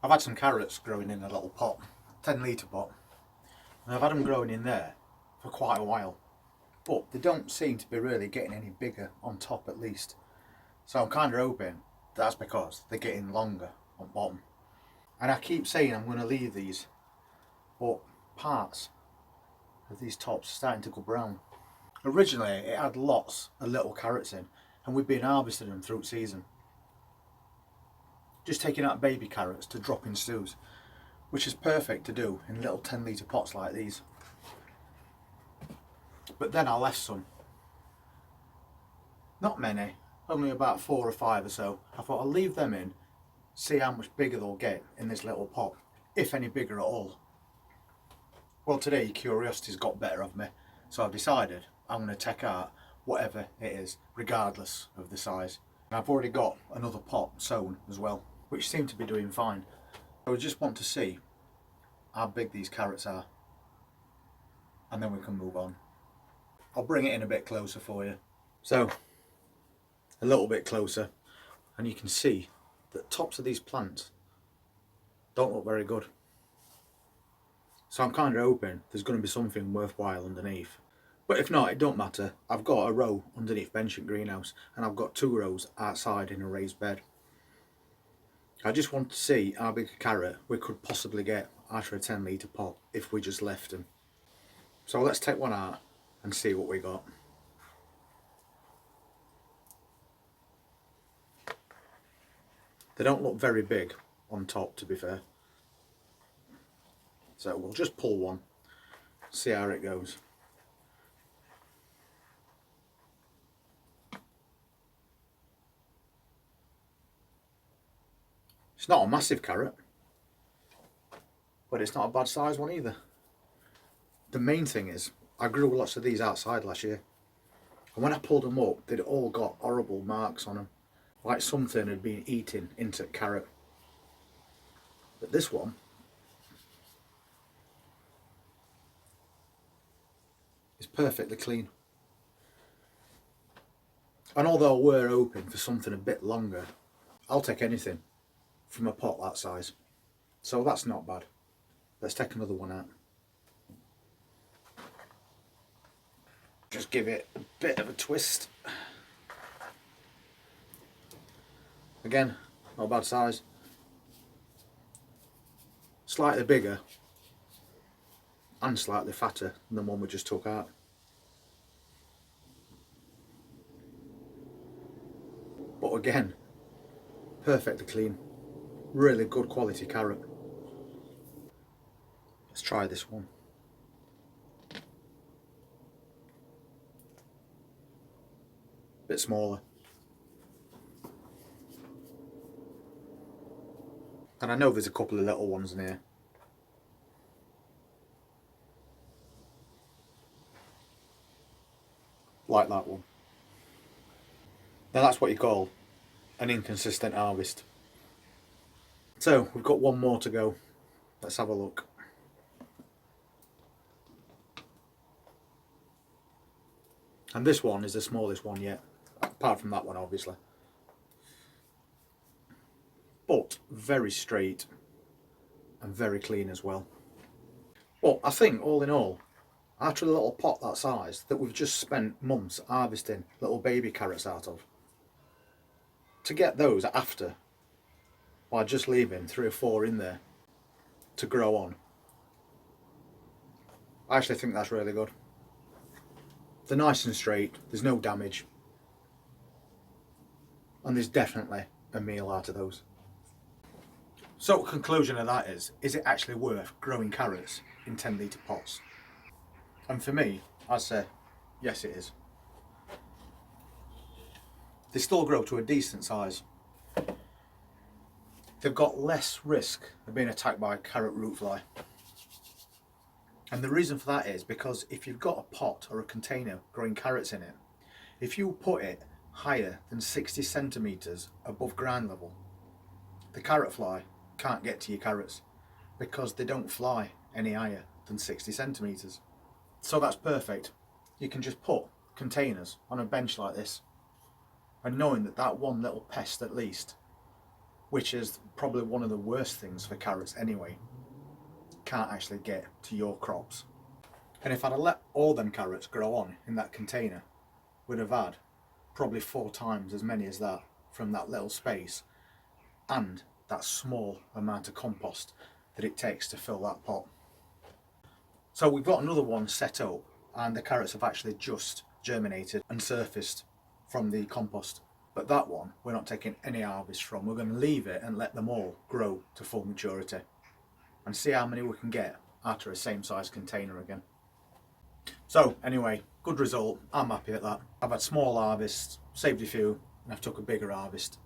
I've had some carrots growing in a little pot, 10 litre pot, and I've had them growing in there for quite a while, but they don't seem to be really getting any bigger on top at least. So I'm kind of hoping that's because they're getting longer on bottom. And I keep saying I'm going to leave these, but parts of these tops are starting to go brown. Originally it had lots of little carrots in, and we've been harvesting them through season. Just taking out baby carrots to drop in stews, which is perfect to do in little 10 litre pots like these. But then I left some. Not many, only about 4 or 5 or so. I thought I'll leave them in, see how much bigger they'll get in this little pot, if any bigger at all. Well, today curiosity's got better of me, so I've decided I'm going to take out whatever it is, regardless of the size. And I've already got another pot sown as well, which seem to be doing fine. So I just want to see how big these carrots are, and then we can move on. I'll bring it in a bit closer for you. So, a little bit closer, and you can see that tops of these plants don't look very good. So I'm kind of hoping there's going to be something worthwhile underneath. But if not, it don't matter. I've got a row underneath bench and greenhouse, and I've got 2 rows outside in a raised bed. I just want to see how big a carrot we could possibly get out of a 10 litre pot if we just left them. So let's take one out and see what we got. They don't look very big on top, to be fair. So we'll just pull one, see how it goes. It's not a massive carrot, but it's not a bad size one either. The main thing is, I grew lots of these outside last year, and when I pulled them up, they'd all got horrible marks on them, like something had been eaten into the carrot. But this one is perfectly clean. And although we're hoping for something a bit longer, I'll take anything from a pot that size. So that's not bad. Let's take another one out. Just give it a bit of a twist. Again, not a bad size. Slightly bigger and slightly fatter than the one we just took out. But again, perfectly clean. Really good quality carrot. Let's try this one. Bit smaller. And I know there's a couple of little ones in here. Like that one. Now that's what you call an inconsistent harvest. So we've got one more to go. Let's have a look. And this one is the smallest one yet, apart from that one obviously. But very straight and very clean as well. Well, I think all in all, after a little pot that size that we've just spent months harvesting little baby carrots out of, to get those after by just leaving 3 or 4 in there to grow on, I actually think that's really good. They're nice and straight, there's no damage, and there's definitely a meal out of those. So conclusion of that is it actually worth growing carrots in 10 litre pots? And for me, I'd say yes it is. They still grow to a decent size. They've got less risk of being attacked by a carrot root fly. And the reason for that is because if you've got a pot or a container growing carrots in it, if you put it higher than 60 centimetres above ground level, the carrot fly can't get to your carrots because they don't fly any higher than 60 centimetres. So that's perfect. You can just put containers on a bench like this, and knowing that that one little pest at least which is probably one of the worst things for carrots anyway. Can't actually get to your crops. And if I'd have let all them carrots grow on in that container, we'd have had probably 4 times as many as that from that little space, and that small amount of compost that it takes to fill that pot. So we've got another one set up, and the carrots have actually just germinated and surfaced from the compost. But that one we're not taking any harvest from. We're going to leave it and let them all grow to full maturity and see how many we can get after a same size container again. So anyway, good result. I'm happy at that. I've had small harvests, saved a few, and I've took a bigger harvest.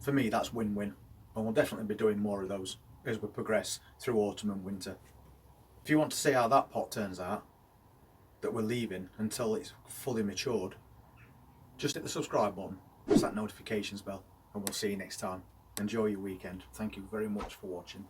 For me, that's win-win, and we'll definitely be doing more of those as we progress through autumn and winter. If you want to see how that pot turns out, that we're leaving until it's fully matured, just hit the subscribe button, press that notifications bell, and we'll see you next time. Enjoy your weekend. Thank you very much for watching.